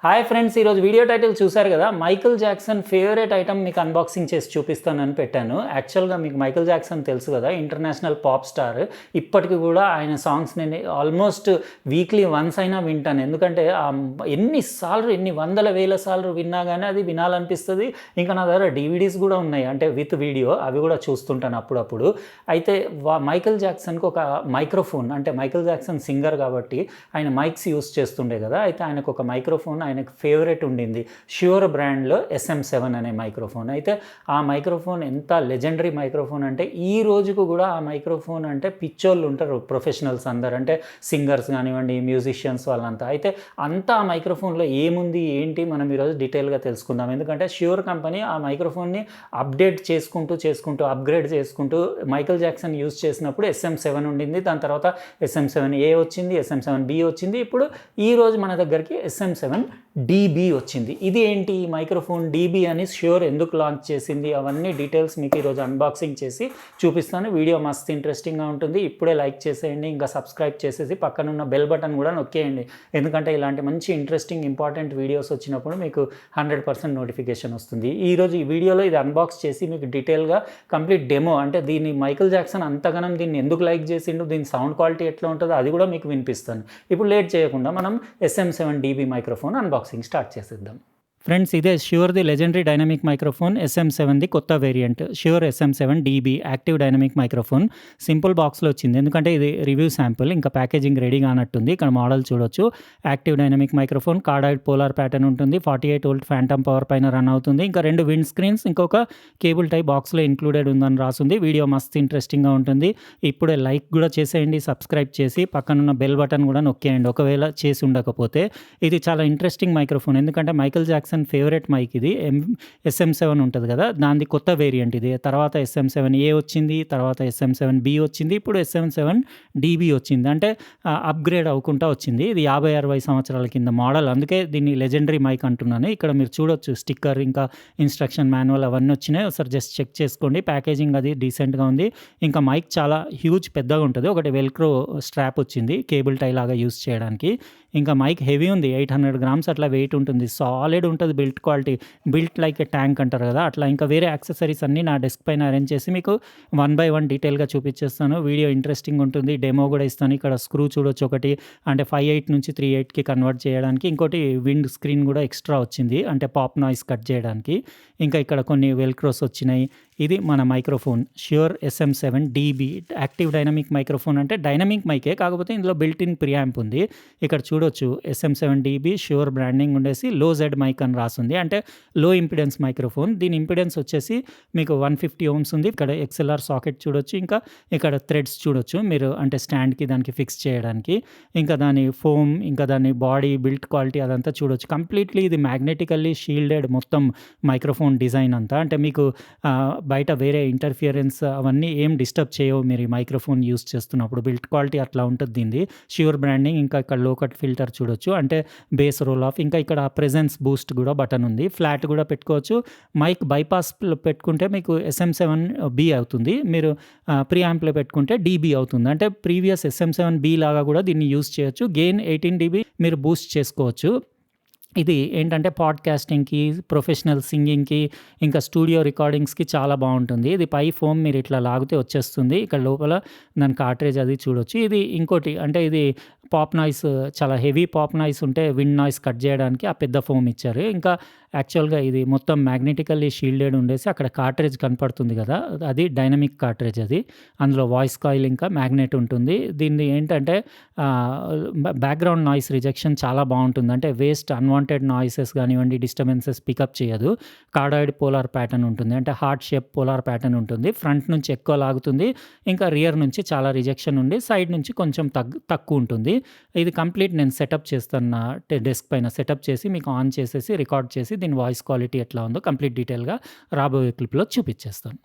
Hi friends, ఈరోజు video title చూశారు కదా. మైకేల్ జాక్సన్ ఫేవరెట్ ఐటమ్ మీకు అన్బాక్సింగ్ చేసి చూపిస్తానని పెట్టాను. యాక్చువల్గా మీకు మైకేల్ జాక్సన్ తెలుసు కదా, ఇంటర్నేషనల్ పాప్ స్టార్. ఇప్పటికి కూడా ఆయన సాంగ్స్ నేను ఆల్మోస్ట్ వీక్లీ వన్స్ అయినా వింటాను. ఎందుకంటే ఎన్ని వందల వేల సార్లు విన్నా కానీ అది వినాలనిపిస్తుంది. ఇంకా నా దగ్గర డివిడీస్ కూడా ఉన్నాయి, అంటే విత్ వీడియో, అవి కూడా చూస్తుంటాను అప్పుడప్పుడు. అయితే మైకేల్ జాక్సన్కి ఒక మైక్రోఫోన్, అంటే మైకేల్ జాక్సన్ సింగర్ కాబట్టి ఆయన మైక్స్ యూస్ చేస్తుండే కదా. అయితే ఆయనకు ఒక మైక్రోఫోన్ ఆయనకు ఫేవరెట్ ఉండింది, ష్యూర్ బ్రాండ్లో SM7 అనే మైక్రోఫోన్. అయితే ఆ మైక్రోఫోన్ ఎంత లెజెండరీ మైక్రోఫోన్ అంటే ఈ రోజుకు కూడా ఆ మైక్రోఫోన్ అంటే పిచ్చోళ్ళు ఉంటారు, ప్రొఫెషనల్స్ అందరు, అంటే సింగర్స్ కానివ్వండి, మ్యూజిషియన్స్ వాళ్ళంతా. అయితే అంతా ఆ మైక్రోఫోన్లో ఏముంది ఏంటి మనం ఈరోజు డీటెయిల్గా తెలుసుకుందాం. ఎందుకంటే ష్యూర్ కంపెనీ ఆ మైక్రోఫోన్ని అప్డేట్ చేసుకుంటూ అప్గ్రేడ్ చేసుకుంటూ మైకేల్ జాక్సన్ యూజ్ చేసినప్పుడు SM7 ఉండింది, దాని తర్వాత SM7A వచ్చింది, SM7B వచ్చింది, ఇప్పుడు ఈరోజు మన దగ్గరికి SM7dB వచ్చింది. ఇది ఏంటి మైక్రోఫోన్ డీబీ అని ష్యూర్ ఎందుకు లాంచ్ చేసింది, అవన్నీ డీటెయిల్స్ మీకు ఈరోజు అన్బాక్సింగ్ చేసి చూపిస్తాను. వీడియో మస్తు ఇంట్రెస్టింగ్గా ఉంటుంది. ఇప్పుడే లైక్ చేసేయండి, ఇంకా సబ్స్క్రైబ్ చేసేసి పక్కనున్న బెల్ బటన్ కూడా నొక్కేయండి. ఎందుకంటే ఇలాంటి మంచి ఇంట్రెస్టింగ్ ఇంపార్టెంట్ వీడియోస్ వచ్చినప్పుడు మీకు 100% నోటిఫికేషన్ వస్తుంది. ఈరోజు ఈ వీడియోలో ఇది అన్బాక్స్ చేసి మీకు డీటెయిల్గా కంప్లీట్ డెమో, అంటే దీన్ని మైకేల్ జాక్సన్ అంతగానం దీన్ని ఎందుకు లైక్ చేసిండు, దీని సౌండ్ క్వాలిటీ ఎట్లా ఉంటుందో అది కూడా మీకు వినిపిస్తాను. ఇప్పుడు లేట్ చేయకుండా మనం SM7dB మైక్రోఫోన్ అన్బాక్సింగ్ స్టార్ట్ చేసేద్దాం. ఫ్రెండ్స్, ఇదే ష్యూర్ది లెజెండరీ డైనమిక్ మైక్రోఫోన్ SM7ది కొత్త variant, sure SM7dB active dynamic microphone. Simple బాక్స్లో వచ్చింది, ఎందుకంటే ఇది రివ్యూ శాంపుల్, ఇంకా ప్యాకేజింగ్ రెడీ కానట్టుంది. ఇక్కడ మోడల్ చూడొచ్చు. Active dynamic microphone, cardioid polar pattern ఉంటుంది, 48 వోల్ట్ ఫ్యాంటమ్ పవర్ పైన రన్ అవుతుంది. ఇంకా 2 విండ్ స్క్రీన్స్, ఇంకొక కేబుల్ టైప్ బాక్స్లో ఇంక్లూడెడ్ ఉందని రాస్తుంది. వీడియో మస్తు ఇంట్రెస్టింగ్గా ఉంటుంది. ఇప్పుడే లైక్ కూడా చేసేయండి, సబ్స్క్రైబ్ చేసి పక్కనున్న బెల్ బటన్ కూడా నొక్కేయండి ఒకవేళ చేసి ఉండకపోతే. ఇది చాలా ఇంట్రెస్టింగ్ మైక్రోఫోన్, ఎందుకంటే మైకేల్ జాక్సన్ ఫేవరెట్ మైక్ ఇది. SM7 ఉంటుంది కదా, దాని కొత్త వేరియంట్ ఇది. తర్వాత SM7A వచ్చింది, తర్వాత SM7B వచ్చింది, ఇప్పుడు SM7dB వచ్చింది. అంటే అప్గ్రేడ్ అవ్వకుండా వచ్చింది. ఇది 50-60 సంవత్సరాల కింద మోడల్, అందుకే దీన్ని లెజెండరీ మైక్ అంటున్నాను. ఇక్కడ మీరు చూడొచ్చు స్టిక్కర్, ఇంకా ఇన్స్ట్రక్షన్ మాన్యువల్ అవన్నీ వచ్చినాయి. ఒకసారి జస్ట్ చెక్ చేసుకోండి. ప్యాకేజింగ్ అది డీసెంట్గా ఉంది. ఇంకా మైక్ చాలా హ్యూజ్ పెద్దగా ఉంటుంది. ఒకటి వెల్క్రో స్ట్రాప్ వచ్చింది కేబుల్ టై లాగా యూస్ చేయడానికి. ఇంకా మైక్ హెవీ ఉంది, 800 గ్రామ్స్ అట్లా వెయిట్ ఉంటుంది. సాలిడ్ ఉంటుంది బిల్ట్ క్వాలిటీ, బిల్ట్ లైక్ ఏ ట్యాంక్ అంటారు కదా అట్లా. ఇంకా వేరే యాక్సెసరీస్ అన్నీ నా డెస్క్ పైన అరేంజ్ చేసి మీకు 1 by 1 డీటెయిల్గా చూపించేస్తాను. వీడియో ఇంట్రెస్టింగ్ ఉంటుంది, డెమో కూడా ఇస్తాను. ఇక్కడ స్క్రూ చూడొచ్చు ఒకటి, అంటే 5/8 నుంచి 3/8కి కన్వర్ట్ చేయడానికి. ఇంకోటి విండ్ స్క్రీన్ కూడా ఎక్స్ట్రా వచ్చింది, అంటే పాప్ నాయిస్ కట్ చేయడానికి. ఇంకా ఇక్కడ కొన్ని వెల్క్రోస్ వచ్చినాయి. ఇది మన microphone sure SM7dB active dynamic microphone. అంటే డైనమిక్ మైకే, కాకపోతే ఇందులో బిల్ట్ ఇన్ ప్రియాంప్ ఉంది. ఇక్కడ చూడొచ్చు SM7dB ష్యూర్ బ్రాండింగ్ ఉండేసి లో జెడ్ మైక్ అని రాస్తుంది, అంటే లో ఇంపిడెన్స్ మైక్రోఫోన్. దీని ఇంపిడెన్స్ వచ్చేసి మీకు 150 ohms ఉంది. ఇక్కడ XLR సాకెట్ చూడొచ్చు, ఇంకా ఇక్కడ థ్రెడ్స్ చూడొచ్చు మీరు, అంటే స్టాండ్కి దానికి ఫిక్స్ చేయడానికి. ఇంకా దాని ఫోమ్, ఇంకా దాని బాడీ బిల్ట్ క్వాలిటీ అదంతా చూడొచ్చు. కంప్లీట్లీ ఇది మ్యాగ్నెటికల్లీ షీల్డెడ్ మొత్తం మైక్రోఫోన్ డిజైన్ అంతా. అంటే మీకు బయట వేరే ఇంటర్ఫియరెన్స్ అవన్నీ ఏం డిస్టర్బ్ చేయవు మీరు ఈ మైక్రోఫోన్ యూస్ చేస్తున్నప్పుడు. బిల్ట్ క్వాలిటీ అట్లా ఉంటుంది దీనిది. Sure branding. ఇంకా ఇక్కడ లోకట్ ఫిల్టర్ చూడొచ్చు, అంటే బేస్ రోల్ ఆఫ్. ఇంకా ఇక్కడ ప్రెజెన్స్ బూస్ట్ కూడా బటన్ ఉంది. ఫ్లాట్ కూడా పెట్టుకోవచ్చు. మైక్ బైపాస్ పెట్టుకుంటే మీకు SM7B అవుతుంది, మీరు ప్రీయాంప్లో పెట్టుకుంటే DB అవుతుంది. అంటే ప్రీవియస్ SM7B లాగా కూడా దీన్ని యూస్ చేయొచ్చు. గెయిన్ 18 dB మీరు బూస్ట్ చేసుకోవచ్చు. ఇది ఏంటంటే పాడ్కాస్టింగ్కి, ప్రొఫెషనల్ సింగింగ్కి, ఇంకా స్టూడియో రికార్డింగ్స్కి చాలా బాగుంటుంది. ఇది పై ఫోమ్ మీరు ఇట్లా లాగితే వచ్చేస్తుంది. ఇక్కడ లోపల దాని కార్ట్రేజ్ అది చూడొచ్చు. ఇది ఇంకోటి, అంటే ఇది పాప్ నాయిస్, చాలా హెవీ పాప్ నాయిస్ ఉంటే విండ్ నాయిస్ కట్ చేయడానికి ఆ పెద్ద ఫోమ్ ఇచ్చారు. ఇంకా యాక్చువల్గా ఇది మొత్తం మ్యాగ్నెటికల్లీ షీల్డెడ్ ఉండేసి అక్కడ కార్ట్రేజ్ కనపడుతుంది కదా, అది డైనమిక్ కార్ట్రేజ్. అది అందులో వాయిస్ కాయిల్ ఇంకా మ్యాగ్నెట్ ఉంటుంది. దీన్ని ఏంటంటే బ్యాక్గ్రౌండ్ నాయిస్ రిజెక్షన్ చాలా బాగుంటుంది, అంటే వేస్ట్ అన్వాంటెడ్ నాయిసెస్ కానివ్వండి, డిస్టర్బెన్సెస్ పికప్ చేయదు. కార్డాయిడ్ పోలార్ ప్యాటర్న్ ఉంటుంది, అంటే హార్ట్ షేప్ పోలార్ ప్యాటర్న్ ఉంటుంది. ఫ్రంట్ నుంచి ఎక్కువ లాగుతుంది, ఇంకా రియర్ నుంచి చాలా రిజెక్షన్ ఉండి సైడ్ నుంచి కొంచెం తక్కువ ఉంటుంది. ఇది కంప్లీట్ నేను సెటప్ చేస్తాను, నా డెస్క్ పైన సెటప్ చేసి మీకు ఆన్ చేసేసి రికార్డ్ చేసి దీని వాయిస్ క్వాలిటీ ఎట్లా ఉందో కంప్లీట్ డీటెయిల్గా రాబోయే క్లిప్లో చూపించేస్తాను.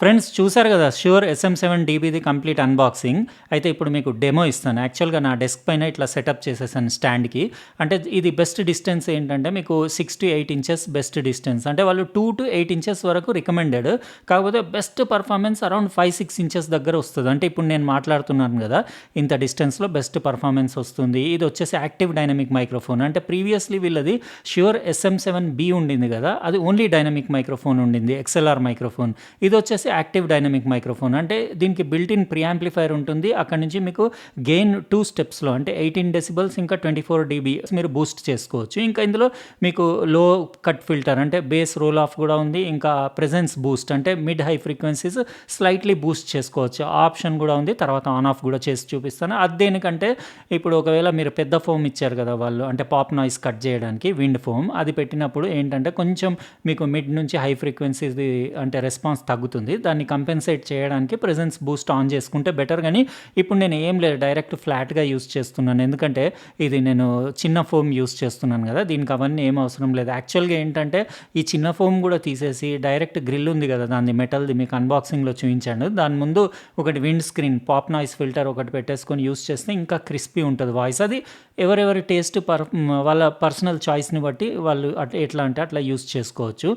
ఫ్రెండ్స్ చూసారు కదా ష్యూర్ SM7dBది కంప్లీట్ అన్బాక్సింగ్. అయితే ఇప్పుడు మీకు డెమో ఇస్తాను. యాక్చువల్గా నా డెస్క్ పైన ఇట్లా సెటప్ చేసేసాను స్టాండ్కి. అంటే ఇది బెస్ట్ డిస్టెన్స్ ఏంటంటే మీకు 6 to 8 ఇంచెస్ బెస్ట్ డిస్టెన్స్. అంటే వాళ్ళు 2 to 8 ఇంచెస్ వరకు రికమెండెడ్. కాకపోతే బెస్ట్ పర్ఫార్మెన్స్ అరౌండ్ 5-6 ఇంచెస్ దగ్గర వస్తుంది. అంటే ఇప్పుడు నేను మాట్లాడుతున్నాను కదా ఇంత డిస్టెన్స్లో బెస్ట్ పర్ఫార్మెన్స్ వస్తుంది. ఇది వచ్చేసి యాక్టివ్ డైనమిక్ మైక్రోఫోన్. అంటే ప్రీవియస్లీ వీళ్ళది ష్యూర్ SM7B ఉండింది కదా, అది ఓన్లీ డైనమిక్ మైక్రోఫోన్ ఉండింది, XLR మైక్రోఫోన్. ఇది వచ్చేసి యాక్టివ్ డైనమిక్ మైక్రోఫోన్. అంటే దీనికి బిల్ట్ ఇన్ ప్రీ యాంప్లిఫైర్ ఉంటుంది. అక్కడ నుంచి మీకు గెయిన్ 2 స్టెప్స్లో అంటే 18 డెసిబల్స్ ఇంకా 24 dB మీరు బూస్ట్ చేసుకోవచ్చు. ఇంకా ఇందులో మీకు లో కట్ ఫిల్టర్ అంటే బేస్ రోల్ ఆఫ్ కూడా ఉంది. ఇంకా ప్రెజెన్స్ బూస్ట్ అంటే mid high frequencies slightly Boost చేసుకోవచ్చు ఆప్షన్ కూడా ఉంది. తర్వాత ఆన్ ఆఫ్ కూడా చేసి చూపిస్తాను. అది దేనికంటే ఇప్పుడు ఒకవేళ మీరు పెద్ద ఫోమ్ ఇచ్చారు కదా వాళ్ళు, అంటే పాప్ నాయిస్ కట్ చేయడానికి విండ్ ఫోమ్, అది పెట్టినప్పుడు ఏంటంటే కొంచెం మీకు మిడ్ నుంచి హై ఫ్రీక్వెన్సీస్ అంటే రెస్పాన్స్ తగ్గుతుంది. దాన్ని కంపెన్సేట్ చేయడానికి ప్రెజెన్స్ బూస్ట్ ఆన్ చేసుకుంటే బెటర్. కానీ ఇప్పుడు నేను ఏం లేదు, డైరెక్ట్ ఫ్లాట్గా యూస్ చేస్తున్నాను. ఎందుకంటే ఇది నేను చిన్న ఫోమ్ యూస్ చేస్తున్నాను కదా, దీనికి అవన్నీ ఏం అవసరం లేదు. యాక్చువల్గా ఏంటంటే ఈ చిన్న ఫోమ్ కూడా తీసేసి డైరెక్ట్ గ్రిల్ ఉంది కదా దాన్ని మెటల్ది, మీకు అన్బాక్సింగ్లో చూపించాను. దాని ముందు ఒకటి wind screen pop noise filter ఒకటి పెట్టేసుకొని యూస్ చేస్తే ఇంకా క్రిస్పీ ఉంటుంది వాయిస్. అది ఎవరెవరి టేస్ట్ వాళ్ళ పర్సనల్ చాయిస్ని బట్టి వాళ్ళు అట్లా ఎట్లా అంటే అట్లా యూస్ చేసుకోవచ్చు.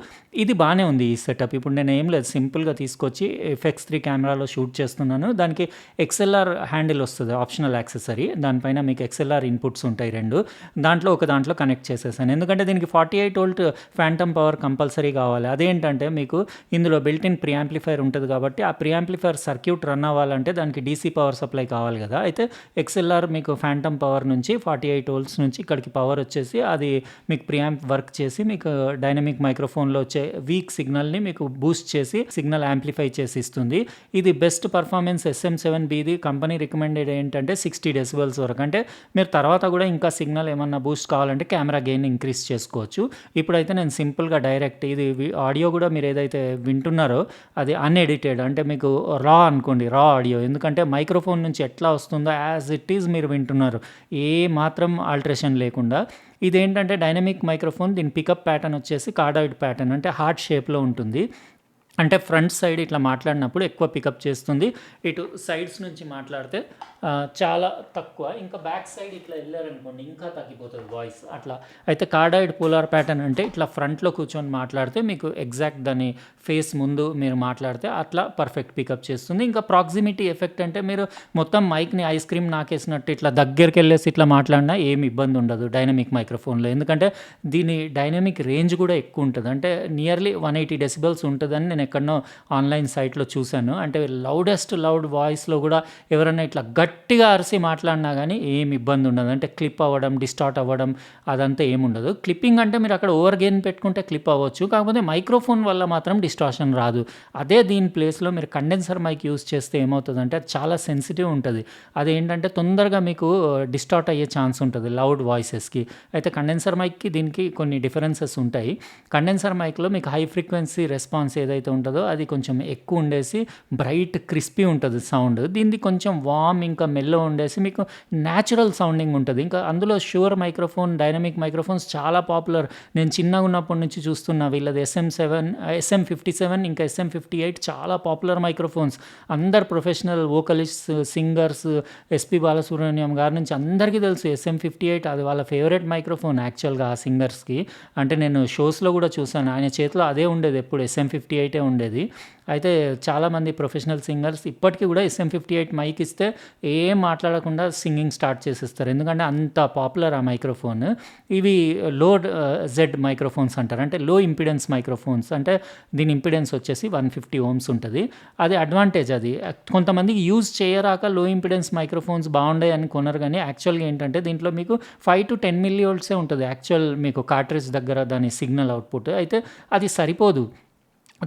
ఇది బాగానే ఉంది ఈ సెటప్. ఇప్పుడు నేను ఏం లేదు, సింపుల్గా తీసుకొచ్చి FX3 కెమెరాలో షూట్ చేస్తున్నాను. దానికి XLR హ్యాండిల్ వస్తుంది, ఆప్షనల్ యాక్సెసరీ. దానిపైన మీకు XLR ఇన్పుట్స్ ఉంటాయి 2. దాంట్లో కనెక్ట్ చేసేసాను. ఎందుకంటే దీనికి 48 వోల్ట్ ఫ్యాంటమ్ పవర్ కంపల్సరీ కావాలి. అదేంటంటే మీకు ఇందులో బిల్ట్ ఇన్ ప్రీ యాంప్లిఫైర్ ఉంటుంది కాబట్టి ఆ ప్రీ యాంప్లిఫైర్ సర్క్యూట్ రన్ అవ్వాలంటే దానికి DC పవర్ సప్లై కావాలి కదా. అయితే XLR మీకు ఫ్యాంటమ్ పవర్ నుంచి 48 వోల్ట్స్ నుంచి ఇక్కడికి పవర్ వచ్చేసి అది మీకు ప్రీ యాంప్ వర్క్ చేసి మీకు డైనమిక్ మైక్రోఫోన్లో వచ్చే వీక్ సిగ్నల్ని మీకు బూస్ట్ చేసి సిగ్నల్ యాంప్లిఫై చేసి ఇస్తుంది. ఇది బెస్ట్ పర్ఫార్మెన్స్ SM7Bది. కంపెనీ రికమెండెడ్ ఏంటంటే 60 డెసిబల్స్ వరకు. అంటే మీరు తర్వాత కూడా ఇంకా సిగ్నల్ ఏమన్నా బూస్ట్ కావాలంటే కెమెరా గెయిన్ ఇంక్రీజ్ చేసుకోవచ్చు. ఇప్పుడైతే నేను సింపుల్గా డైరెక్ట్ ఇది ఆడియో కూడా మీరు ఏదైతే వింటున్నారో అది అన్ఎడిటెడ్, అంటే మీకు రా అనుకోండి, రా ఆడియో. ఎందుకంటే మైక్రోఫోన్ నుంచి ఎట్లా వస్తుందో యాజ్ ఇట్ ఈజ్ మీరు వింటున్నారు, ఏ మాత్రం ఆల్టరేషన్ లేకుండా. ఇదేంటంటే డైనమిక్ మైక్రోఫోన్, దీని పికప్ ప్యాటర్న్ వచ్చేసి కార్డాయిడ్ ప్యాటర్న్, అంటే హార్ట్ షేప్లో ఉంటుంది. అంటే ఫ్రంట్ సైడ్ ఇట్లా మాట్లాడినప్పుడు ఎక్కువ పికప్ చేస్తుంది, ఇటు సైడ్స్ నుంచి మాట్లాడితే చాలా తక్కువ. ఇంకా బ్యాక్ సైడ్ ఇట్లా వెళ్ళారనుకోండి ఇంకా తగ్గిపోతుంది వాయిస్ అట్లా. అయితే కార్డాయిడ్ పోలార్ ప్యాటర్న్ అంటే ఇట్లా ఫ్రంట్లో కూర్చొని మాట్లాడితే మీకు ఎగ్జాక్ట్ దాని ఫేస్ ముందు మీరు మాట్లాడితే అట్లా పర్ఫెక్ట్ పికప్ చేస్తుంది. ఇంకా ప్రాక్సిమిటీ ఎఫెక్ట్ అంటే మీరు మొత్తం మైక్ని ఐస్ క్రీమ్ నాకేసినట్టు ఇట్లా దగ్గరికి వెళ్ళేసి ఇట్లా మాట్లాడినా ఏమి ఇబ్బంది ఉండదు డైనమిక్ మైక్రోఫోన్లో. ఎందుకంటే దీని డైనమిక్ రేంజ్ కూడా ఎక్కువ ఉంటుంది. అంటే నియర్లీ 180 డెసిబల్స్ ఉంటుందని నేను ఎక్కడనో ఆన్లైన్ సైట్లో చూశాను. అంటే లౌడ్ వాయిస్లో కూడా ఎవరైనా ఇట్లా గట్టిగా అరిసి మాట్లాడినా కానీ ఏమి ఇబ్బంది ఉండదు. అంటే క్లిప్ అవ్వడం, డిస్టార్ట్ అవ్వడం అదంతా ఏముండదు. క్లిప్పింగ్ అంటే మీరు అక్కడ ఓవర్ గెయిన్ పెట్టుకుంటే క్లిప్ అవ్వచ్చు, కాకపోతే మైక్రోఫోన్ వల్ల మాత్రం డిస్టార్షన్ రాదు. అదే దీని ప్లేస్లో మీరు కండెన్సర్ మైక్ యూస్ చేస్తే ఏమవుతుందంటే అది చాలా సెన్సిటివ్ ఉంటుంది. అదేంటంటే తొందరగా మీకు డిస్టార్ట్ అయ్యే ఛాన్స్ ఉంటుంది లౌడ్ వాయిసెస్కి. అయితే కండెన్సర్ మైక్కి దీనికి కొన్ని డిఫరెన్సెస్ ఉంటాయి. కండెన్సర్ మైక్లో మీకు హై ఫ్రీక్వెన్సీ రెస్పాన్స్ ఏదైతే ఉంటుందో అది కొంచెం ఎక్కువ ఉండేసి బ్రైట్ క్రిస్పీ ఉంటుంది సౌండ్. దీనిది కొంచెం వామ్ ఇంకా మెల్లో ఉండేసి మీకు న్యాచురల్ సౌండింగ్ ఉంటుంది. ఇంకా అందులో ష్యూర్ మైక్రోఫోన్, డైనమిక్ మైక్రోఫోన్స్ చాలా పాపులర్. నేను చిన్నగా ఉన్నప్పటి నుంచి చూస్తున్నా వీళ్ళది SM57 ఇంకా SM58 చాలా పాపులర్ మైక్రోఫోన్స్. అందరు professional vocalist, singers, SP Balasubrahmanyam గారి నుంచి అందరికీ తెలుసు SM58 అది వాళ్ళ ఫేవరెట్ మైక్రోఫోన్ యాక్చువల్గా ఆ సింగర్స్కి. అంటే నేను షోస్లో కూడా చూశాను, ఆయన చేతిలో అదే ఉండేది, ఎప్పుడు SM58 ఉండేది. అయితే చాలామంది ప్రొఫెషనల్ సింగర్స్ ఇప్పటికీ కూడా SM58 మైక్ ఇస్తే ఏం మాట్లాడకుండా సింగింగ్ స్టార్ట్ చేసేస్తారు, ఎందుకంటే అంత పాపులర్ ఆ మైక్రోఫోన్. ఇవి లో జెడ్ మైక్రోఫోన్స్ అంటారు, అంటే లో ఇంపిడెన్స్ మైక్రోఫోన్స్. అంటే దీని ఇంపిడెన్స్ వచ్చేసి 150 ohms ఉంటుంది. అది అడ్వాంటేజ్. అది కొంతమందికి యూజ్ చేయరాక లో ఇంపిడెన్స్ మైక్రోఫోన్స్ బాగుంటాయి అని కొనరు, కానీ యాక్చువల్గా ఏంటంటే దీంట్లో మీకు 5 to 10 millivolts ఉంటుంది యాక్చువల్ మీకు కార్ట్రిడ్జ్ దగ్గర దాని సిగ్నల్ అవుట్పుట్. అయితే అది సరిపోదు.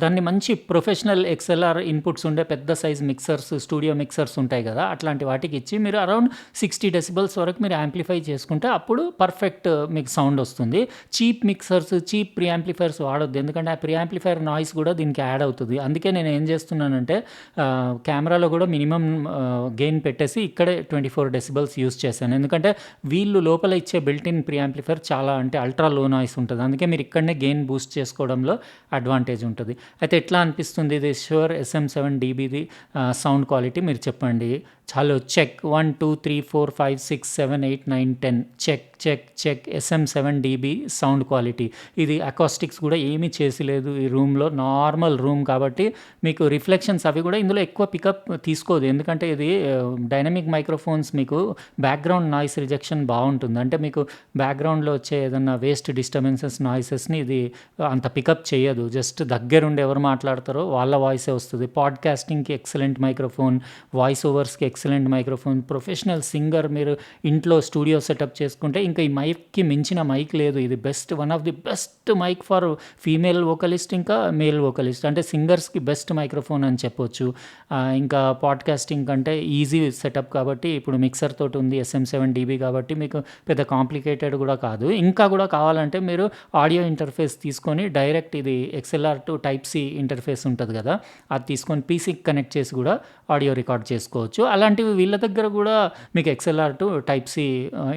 దాన్ని మంచి ప్రొఫెషనల్ XLR ఇన్పుట్స్ ఉండే పెద్ద సైజ్ మిక్సర్స్, స్టూడియో మిక్సర్స్ ఉంటాయి కదా, అట్లాంటి వాటికి ఇచ్చి మీరు అరౌండ్ 60 డెసిబల్స్ వరకు మీరు యాంప్లిఫై చేసుకుంటే అప్పుడు పర్ఫెక్ట్ మీకు సౌండ్ వస్తుంది. Cheap mixers, cheap pre amplifiers వాడొద్దు, ఎందుకంటే ఆ ప్రీ యాంప్లిఫైర్ నాయిస్ కూడా దీనికి యాడ్ అవుతుంది. అందుకే నేను ఏం చేస్తున్నానంటే కెమెరాలో కూడా మినిమం గెయిన్ పెట్టేసి ఇక్కడే 24 డెసిబల్స్ యూస్ చేశాను. ఎందుకంటే వీళ్ళు లోపల ఇచ్చే బిల్ట్ ఇన్ ప్రీ యాంప్లిఫైర్ చాలా అంటే అల్ట్రా లో నాయిస్ ఉంటుంది. అందుకే మీరు ఇక్కడనే గెయిన్ బూస్ట్ చేసుకోవడంలో అడ్వాంటేజ్ ఉంటుంది. అయితే ఎట్లా అనిపిస్తుంది ఇది Shure SM7dBది సౌండ్ క్వాలిటీ మీరు చెప్పండి. చాలు check 1, 2, 3, 4, 5, 6, 7, 8, 9, 10 check SM7dB sound quality. ఇది అకాస్టిక్స్ కూడా ఏమీ చేసిలేదు ఈ రూమ్‌లో. నార్మల్ రూమ్ కాబట్టి మీకు రిఫ్లెక్షన్స్ అవి కూడా ఇందులో ఎక్కువ పికప్ తీసుకోదు. ఎందుకంటే ఇది డైనమిక్ మైక్రోఫోన్స్ మీకు బ్యాక్‌గ్రౌండ్ నాయిస్ రిజెక్షన్ బావుంటుంది. అంటే మీకు బ్యాక్‌గ్రౌండ్‌లో వచ్చే ఏదన్నా వేస్ట్ డిస్టర్బెన్సెస్, నాయిసెస్‌ని ఇది అంత పికప్ చేయదు. జస్ట్ దగ్గరుండి ఎవరు మాట్లాడతారో వాళ్ళ వాయిసే వస్తది. పాడ్‌కాస్టింగ్‌కి ఎక్సలెంట్ మైక్రోఫోన్, వాయిస్ ఓవర్స్‌కి ఎక్సలెంట్ మైక్రోఫోన్, ప్రొఫెషనల్ సింగర్ మీరు ఇంట్లో స్టూడియో సెటప్ చేసుకుంటే ఇంకా ఈ మైక్‌కి మించిన మైక్ లేదు. ఇది one of the best mic for female vocalist ఇంకా మేల్ వోకలిస్ట్. అంటే సింగర్స్‌కి బెస్ట్ మైక్రోఫోన్ అని చెప్పొచ్చు. ఇంకా పాడ్‌కాస్టింగ్ కంటే ఈజీ సెటప్ కాబట్టి ఇప్పుడు మిక్సర్ తోటి ఉంది SM7dB కాబట్టి మీకు పెద్ద కాంప్లికేటెడ్ కూడా కాదు. ఇంకా కూడా కావాలంటే మీరు ఆడియో ఇంటర్ఫేస్ తీసుకొని డైరెక్ట్ ఇది XLR to type C interface ఉంటది కదా! అది తీసుకొని పీసీకి కనెక్ట్ చేసి కూడా ఆడియో రికార్డ్ చేసుకోవచ్చు. అలాంటివి వీళ్ళ దగ్గర కూడా మీకు XLR to type C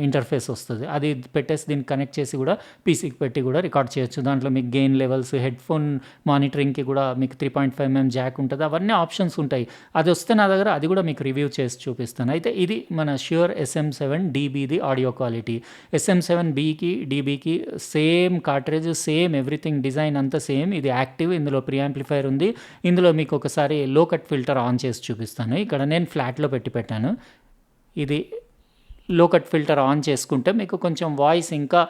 interface వస్తది. అది పెట్టేసి దీనికి కనెక్ట్ చేసి కూడా పీసీకి పెట్టి కూడా రికార్డ్ చేయొచ్చు. దాంట్లో మీకు గెయిన్ లెవెల్స్, హెడ్‌ఫోన్ మానిటరింగ్‌కి కూడా మీకు 3.5mm జాక్ ఉంటది. అవన్నీ ఆప్షన్స్ ఉంటాయి. అది వస్తే నా దగ్గర అది కూడా మీకు రివ్యూ చేసి చూపిస్తాను. అయితే ఇది మన Shure SM7dBది ఆడియో క్వాలిటీ. SM7Bకి, DBకి same cartridge, same everything design అంతా సేమ్. ఇది యాక్టివ్. ఇందులో ప్రీ యాంప్లిఫైయర్ ఉంది. ఇందులో మీకు ఒకసారి లో కట్ ఫిల్టర్ ఆన్ చేసి చూపిస్తాను. ఇక్కడ నేను ఫ్లాట్‌లో పెట్టాను. ఇది లో కట్ ఫిల్టర్ ఆన్ చేసుకుంటే మీకు కొంచెం వాయిస్ ఇంకా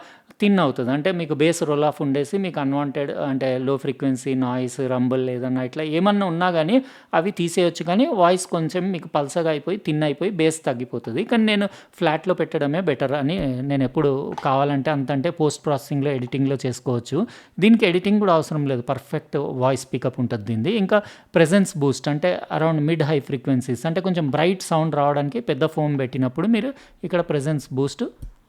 థిన్ అవుతది. అంటే మీకు బేస్ రోల్ ఆఫ్ ఉండేసి మీకు అన్‌వాంటెడ్ అంటే లో ఫ్రీక్వెన్సీ, నాయిస్, రంబుల్ ఏదన్నా ఇట్లా ఏమన్నా ఉన్నా గానీ అవి తీసేయొచ్చు. కానీ వాయిస్ కొంచెం మీకు పల్చగా అయిపోయి, థిన్ అయిపోయి బేస్ తగ్గిపోతది. కానీ నేను ఫ్లాట్‌లో పెట్టడమే బెటర్ అని నేనెప్పుడు కావాలంటే అంతంటే పోస్ట్ ప్రాసెసింగ్‌లో, ఎడిటింగ్‌లో చేసుకోవచ్చు. దీనికి ఎడిటింగ్ కూడా అవసరం లేదు. పర్ఫెక్ట్ వాయిస్ పికప్ ఉంటది దీనిది. ఇంకా ప్రెజెన్స్ బూస్ట్ అంటే అరౌండ్ మిడ్ హై ఫ్రీక్వెన్సీస్ అంటే కొంచెం బ్రైట్ సౌండ్ రావడానికి పెద్ద ఫోన్ పెట్టినప్పుడు మీరు ఇక్కడ ప్రెజెన్స్ బూస్ట్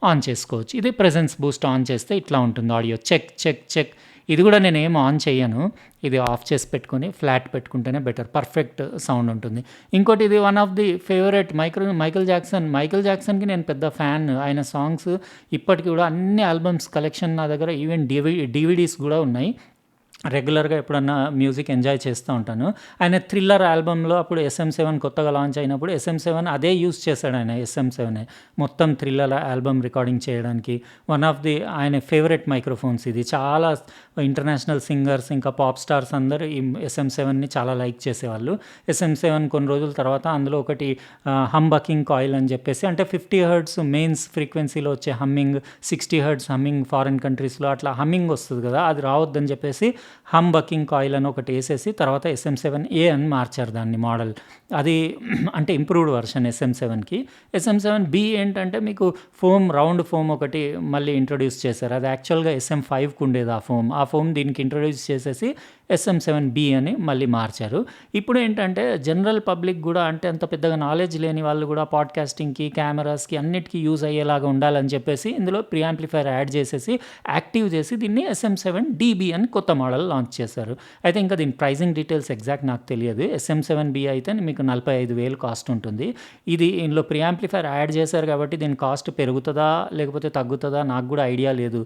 ఆన్ చేసుకోవచ్చు. ఇది ప్రెజెన్స్ బూస్ట్ ఆన్ చేస్తే ఇట్లా ఉంటుంది ఆడియో. చెక్. ఇది కూడా నేనేం ఆన్ చెయ్యను. ఇది ఆఫ్ చేసి పెట్టుకొని ఫ్లాట్ పెట్టుకుంటేనే బెటర్. పర్ఫెక్ట్ సౌండ్ ఉంటుంది. ఇంకోటి ఇది one of the favourite Michael జాక్సన్‌కి నేను పెద్ద ఫ్యాన్. ఆయన సాంగ్స్ ఇప్పటికి కూడా అన్ని ఆల్బమ్స్ కలెక్షన్ నా దగ్గర ఈవెన్ డీవీడీస్ కూడా ఉన్నాయి. రెగ్యులర్‌గా ఎప్పుడన్నా మ్యూజిక్ ఎంజాయ్ చేస్తూ ఉంటాను. ఆయన థ్రిల్లర్ ఆల్బమ్‌లో అప్పుడు SM7 కొత్తగా లాంచ్ అయినప్పుడు SM7 అదే యూజ్ చేశాడు ఆయన. SM7 మొత్తం థ్రిల్లర్ ఆల్బమ్ రికార్డింగ్ చేయడానికి. వన్ ఆఫ్ ది ఆయన ఫేవరెట్ మైక్రోఫోన్స్ ఇది. చాలా ఇంటర్నేషనల్ సింగర్స్ ఇంకా పాప్ స్టార్స్ అందరూ ఈ SM7ని చాలా లైక్ చేసేవాళ్ళు. SM7 కొన్ని రోజుల తర్వాత అందులో ఒకటి హంబకింగ్ కాయిల్ అని చెప్పేసి అంటే 50 హెర్ట్జ్ మెయిన్స్ ఫ్రీక్వెన్సీలో వచ్చే హమ్మింగ్, 60 హెర్ట్జ్ హమ్మింగ్ ఫారిన్ కంట్రీస్‌లో అట్లా హమ్మింగ్ వస్తది కదా! అది రావద్దని చెప్పేసి హంబకింగ్ కాయిల్ అని ఒకటి ఏసేసి తర్వాత SM7A అని మార్చారు దాన్ని మోడల్. అది అంటే ఇంప్రూవ్డ్ వర్షన్ SM7కి. SM7B ఏంటంటే మీకు రౌండ్ ఫోమ్ ఒకటి మళ్ళీ ఇంట్రొడ్యూస్ చేశారు. అది యాక్చువల్‌గా SM5కి ఉండేది ఆ ఫోమ్ దీనికి ఇంట్రొడ్యూస్ చేసేసి SM7B అని మళ్ళీ మార్చారు. ఇప్పుడు ఏంటంటే జనరల్ పబ్లిక్ కూడా అంటే అంత పెద్దగా నాలెడ్జ్ లేని వాళ్ళు కూడా పాడ్‌కాస్టింగ్‌కి, కెమెరాస్‌కి అన్నిటికి యూజ్ అయ్యేలాగా ఉండాలని చెప్పేసి ఇందులో ప్రీ యాంప్లిఫైయర్ యాడ్ చేసేసి యాక్టివ్ చేసి దీన్ని SM7dB అని కొత్త మోడల్ లాంచ్ చేశారు. అయితే ఇంకా దీని ప్రైజింగ్ డీటెయిల్స్ ఎగ్జాక్ట్ నాకు తెలియదు. SM7B అయితే మీకు 45,000 కాస్ట్ ఉంటుంది. ఇందులో ప్రీ యాంప్లిఫైయర్ యాడ్ చేశారు కాబట్టి దీని కాస్ట్ పెరుగుతదా లేకపోతే తగ్గుతదా నాకు కూడా ఐడియా లేదు.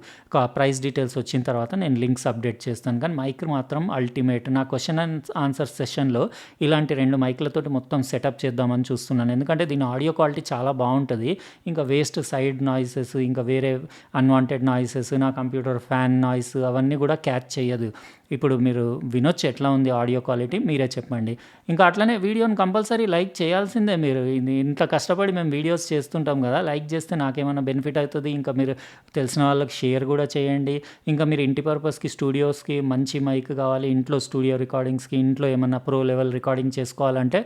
ప్రైస్ డీటెయిల్స్ వచ్చిన తర్వాత నేను లింక్స్ అప్డేట్ చేస్తాను. కానీ మైక్ మాత్రం అల్టిమేట్. నా క్వెషన్ అండ్ ఆన్సర్ సెషన్‌లో ఇలాంటి 2 మైక్‌లతోటి మొత్తం సెటప్ చేద్దామని చూస్తున్నాను. ఎందుకంటే దీని ఆడియో క్వాలిటీ చాలా బావుంటది. ఇంకా వేస్ట్ సైడ్ నాయిసెస్ ఇంకా వేరే అన్‌వాంటెడ్ నాయిసెస్ నా కంప్యూటర్ ఫ్యాన్ నాయిస్ అవన్నీ కూడా క్యాచ్ చేయదు. ఇప్పుడు మీరు వినొచ్చు ఎట్లా ఉంది ఆడియో క్వాలిటీ మీరే చెప్పండి. ఇంకా అట్లనే వీడియోని కంపల్సరీ లైక్ చేయాల్సిందే మీరు. ఇంత కష్టపడి మేము వీడియోస్ చేస్తుంటాం కదా! లైక్ చేస్తే నాకేమన్నా బెనిఫిట్ అవుతది. ఇంకా మీరు తెలిసిన వాళ్ళకి షేర్ కూడా చేయండి. ఇంకా మీరు ఇంటి పర్పస్‌కి స్టూడియోస్‌కి మంచి మైక్ కావాలి, ఇంట్లో స్టూడియో రికార్డింగ్స్‌కి, ఇంట్లో ఏమన్నా ప్రో లెవెల్ రికార్డింగ్ చేసుకోవాలంటే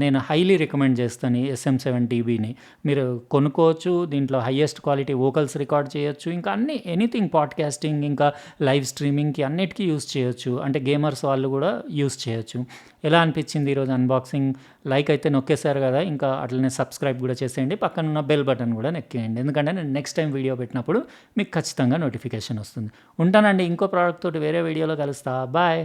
నేను హైలీ రికమెండ్ చేస్తాను ఈ SM7dBని. మీరు కొనుక్కోవచ్చు. దీంట్లో హైయెస్ట్ క్వాలిటీ వోకల్స్ రికార్డ్ చేయొచ్చు. ఇంకా అన్నీ ఎనీథింగ్ పాడ్‌కాస్టింగ్ ఇంకా లైవ్ స్ట్రీమింగ్‌కి అన్నిటికీ యూజ్ చేయొచ్చు. అంటే గేమర్స్ వాళ్ళు కూడా యూజ్ చేయొచ్చు. ఎలా అనిపించింది ఈరోజు అన్బాక్సింగ్? లైక్ అయితే నొక్కేశారు కదా! ఇంకా అట్లనే సబ్స్క్రైబ్ కూడా చేసేయండి. పక్కనున్న బెల్ బటన్ కూడా నొక్కేయండి. ఎందుకంటే నేను నెక్స్ట్ టైం వీడియో పెట్టినప్పుడు మీకు ఖచ్చితంగా నోటిఫికేషన్ వస్తుంది. ఉంటానండి. ఇంకో ప్రోడక్ట్ తోటి వేరే వీడియోలో కలుస్తా. బాయ్.